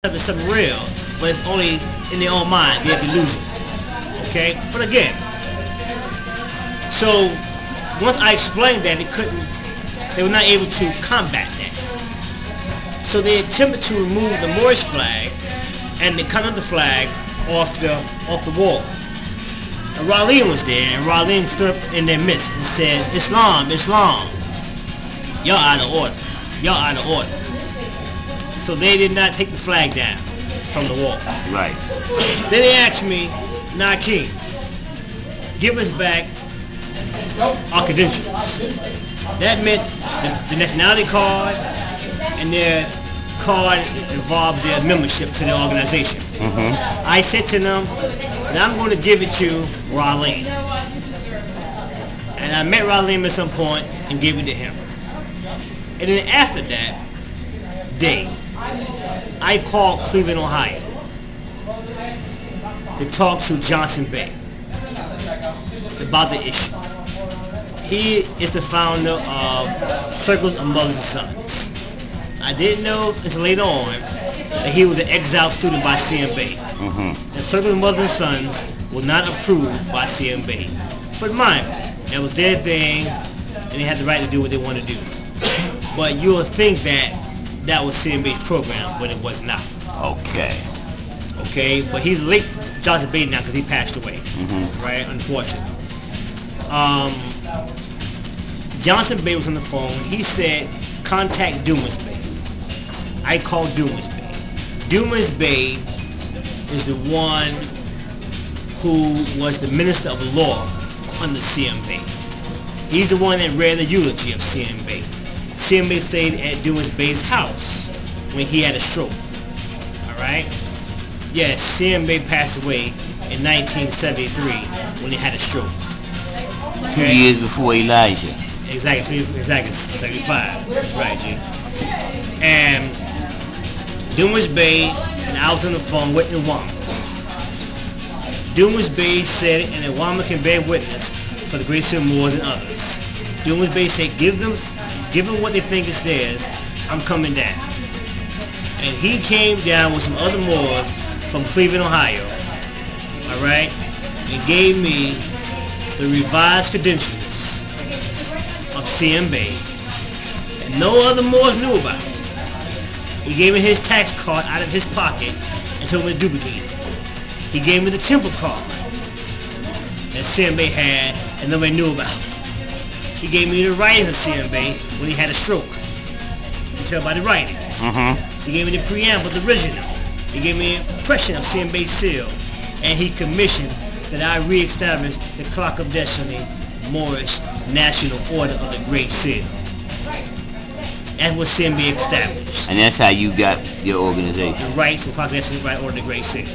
It's something real, but it's only in their own mind, their delusion. Okay? But again, so once I explained that, they were not able to combat that. So they attempted to remove the Moorish flag and they cut the flag off the wall. And Ralim was there, and Ralim stood up in their midst and said, "Islam, Islam, y'all out of order, y'all out of order." So they did not take the flag down from the wall. Right. Then they asked me, "Nah, King, give us back our credentials." That meant the nationality card and their card involved their membership to the organization. I said to them, "Now I'm going to give it to Ralim." And I met Ralim at some point and gave it to him. And then after that day, I called Cleveland, Ohio to talk to Johnson Bey about the issue. He is the founder of Circles of Mothers and Sons. I didn't know until later on that he was an exiled student by CMB. And Circles of Mothers and Sons was not approved by CMB. But mind you, that was their thing, and they had the right to do what they want to do. But you'll think that was CMB's program, but it was not. Okay. Okay, but he's late Johnson Bey now because he passed away. Right, unfortunately. Johnson Bey was on the phone. He said, "Contact Dumas Bey." I called Dumas Bey. Dumas Bey is the one who was the Minister of Law under CMB. He's the one that read the eulogy of CMB. CMB stayed at Dumas Bey's house when he had a stroke. Alright? Yes, CMB passed away in 1973 when he had a stroke. Okay? 2 years before Elijah. Exactly, 75. Right, G. And Dumas Bey, and I was on the phone with Nwama. Dumas Bey said, and Nwama can bear witness for the Great Seal Moors and others. Dumas Bey said, give them what they think is theirs, I'm coming down. And he came down with some other Moors from Cleveland, Ohio, alright, and gave me the revised credentials of CMB, and no other Moors knew about it. He gave me his tax card out of his pocket and told me to duplicate it. He gave me the temple card that CMB had and nobody knew about. He gave me the writings of CMB when he had a stroke. You can tell by the writings. He gave me the preamble, the original. He gave me an impression of CMB's seal, and he commissioned that I reestablish the Clock of Destiny Moorish National Order of the Great Seal. That's what CMB established. And that's how you got your organization. The rights of Clock of Destiny Order of the Great Seal.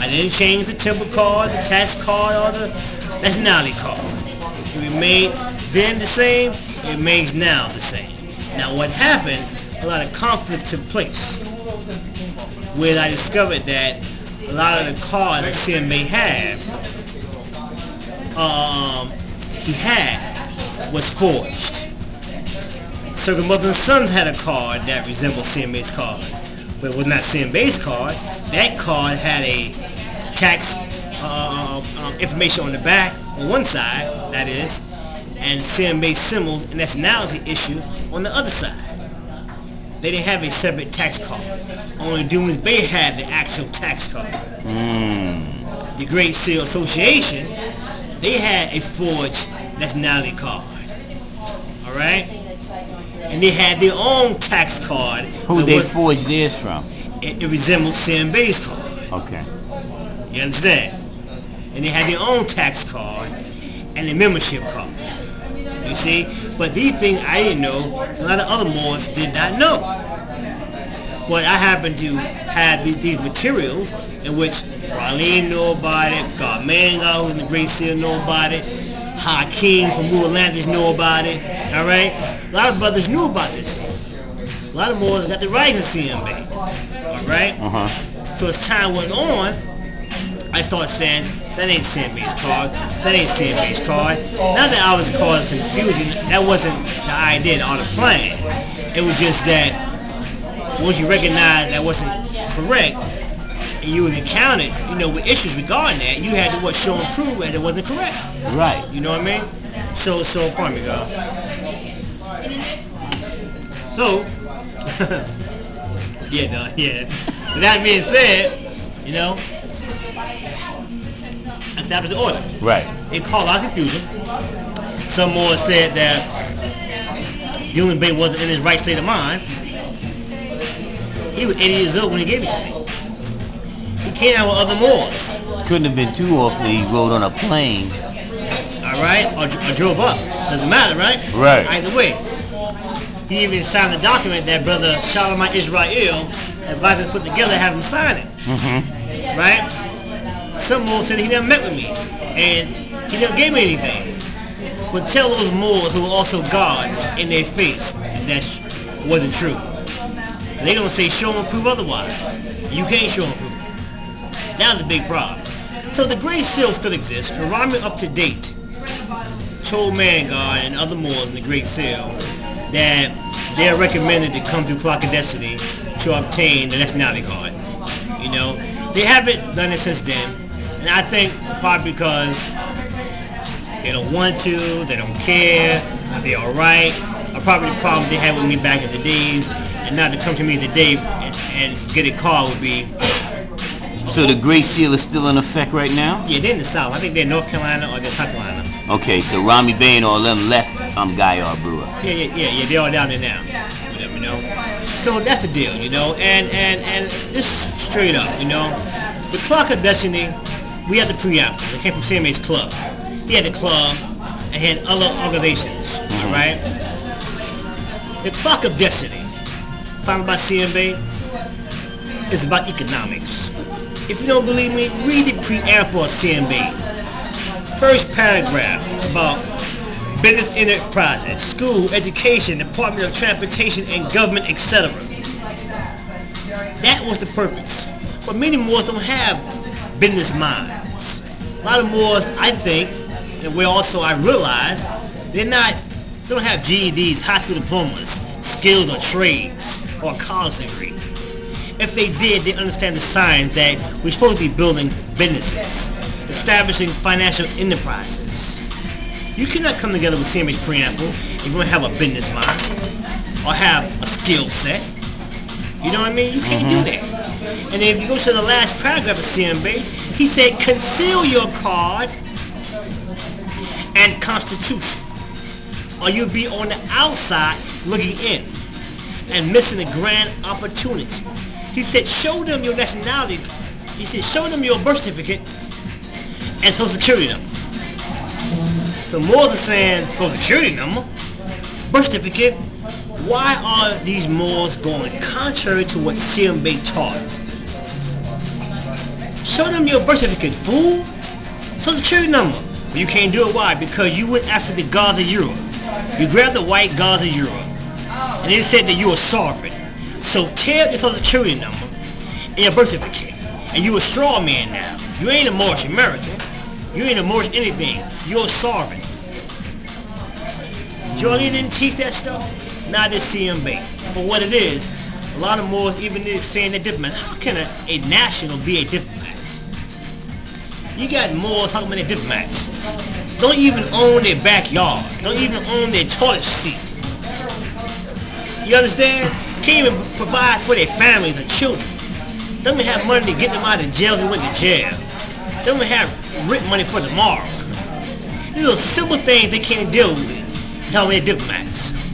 I didn't change the temple card, the tax card, or the nationality card. It remained then the same, it remains now the same. Now what happened, a lot of conflict took place, where I discovered that a lot of the cards that CMB had, was forged. Circle Mothers and Sons had a card that resembled CMB's card, but it was not CMB's card. That card had a tax information on the back, on one side, that is, and CMB symbols and nationality issue on the other side. They didn't have a separate tax card. Only Dumas Bey had the actual tax card. The Great Seal Association, they had a forged nationality card. Alright? And they had their own tax card. Who they forged theirs from? It resembled CMB's card. Okay. You understand? And they had their own tax card and a membership card. You see? But these things I didn't know, a lot of other Moors did not know. But I happen to have these materials in which Ralim knew about it, Garmanga, who's in the Great Seal, knew about it, Hakeem from New Atlantis knew about it, alright? A lot of brothers knew about this. A lot of Moors got the right of CMB, alright? So as time went on, I started saying, that ain't CMB's card, that ain't CMB's card. Not that I was causing confusion, that wasn't the idea or the plan. It was just that once you recognize that wasn't correct, and you was encountered, with issues regarding that, you had to show and prove that it wasn't correct. Right. You know what I mean? So pardon me, God. So, yeah. With that being said, established the order. Right. It caused a lot of confusion. Some more said that Gilman Bey wasn't in his right state of mind. He was 80 years old when he gave it to me. He came out with other Moors. Couldn't have been too often he rode on a plane. Alright? Or drove up. Doesn't matter, right? Right. Either way. He even signed the document that Brother Shalom Israel advised him to put together, have him sign it. Right? Some Moors said he never met with me. And he never gave me anything. But tell those Moors who are also gods in their face that wasn't true. They don't say show and prove otherwise. You can't show and prove. That's a big problem. So the Great Seal still exists. Rami up to date told Mangard and other Moors in the Great Seal that they are recommended to come through Clock of Destiny to obtain the nationality card. They haven't done it since then. And I think probably because they don't want to, they don't care, they're alright, or probably the problem they had with me back in the days, and not to come to me today and get a card would be... So the Great Seal is still in effect right now? Yeah, they're in the South. I think they're in North Carolina or they're South Carolina. Okay, so Rami Bey and all them left Guyar Brewer. Yeah, they're all down there now. So that's the deal, and it's straight up, The Clock of Destiny, we had the preamble. It came from CMA's club. He had the club and he had other organizations, alright? The Clock of Destiny, founded by CMA, is about economics. If you don't believe me, read the preamble of CMA. First paragraph about business enterprises, school, education, Department of Transportation and government, etc. That was the purpose. But many Moors don't have business minds. A lot of Moors, I think, and I realize, they don't have GEDs, high school diplomas, skills or trades, or a college degree. If they did, they understand the signs that we're supposed to be building businesses, establishing financial enterprises. You cannot come together with CMA's preamble if you don't have a business mind or have a skill set. You know what I mean? You can't do that. And if you go to the last paragraph of CMA, he said, conceal your card and constitution, or you'll be on the outside looking in and missing a grand opportunity. He said, show them your nationality. He said, show them your birth certificate and social security number. So Moors are saying, social security number, birth certificate. Why are these Moors going contrary to what CMA taught? Show them your birth certificate, fool. Social security number. But you can't do it. Why? Because you went after the gods of Europe. You grabbed the white gods of Europe. And they said that you were sovereign. So tear your social security number and your birth certificate. And you a straw man now. You ain't a Moorish American. You ain't a Moorish anything. You're a sovereign. Jordan didn't teach that stuff. Not this CMA. For what it is, a lot of Moors even saying they're diplomat. How can a national be a diplomat? You got Moors talking about their diplomats. Don't even own their backyard. Don't even own their toilet seat. You understand? Can't even provide for their families and children. Don't even have money to get them out of jail if they went to jail. Don't even have rent money for tomorrow. These are simple things they can't deal with. Tell me they're diplomats.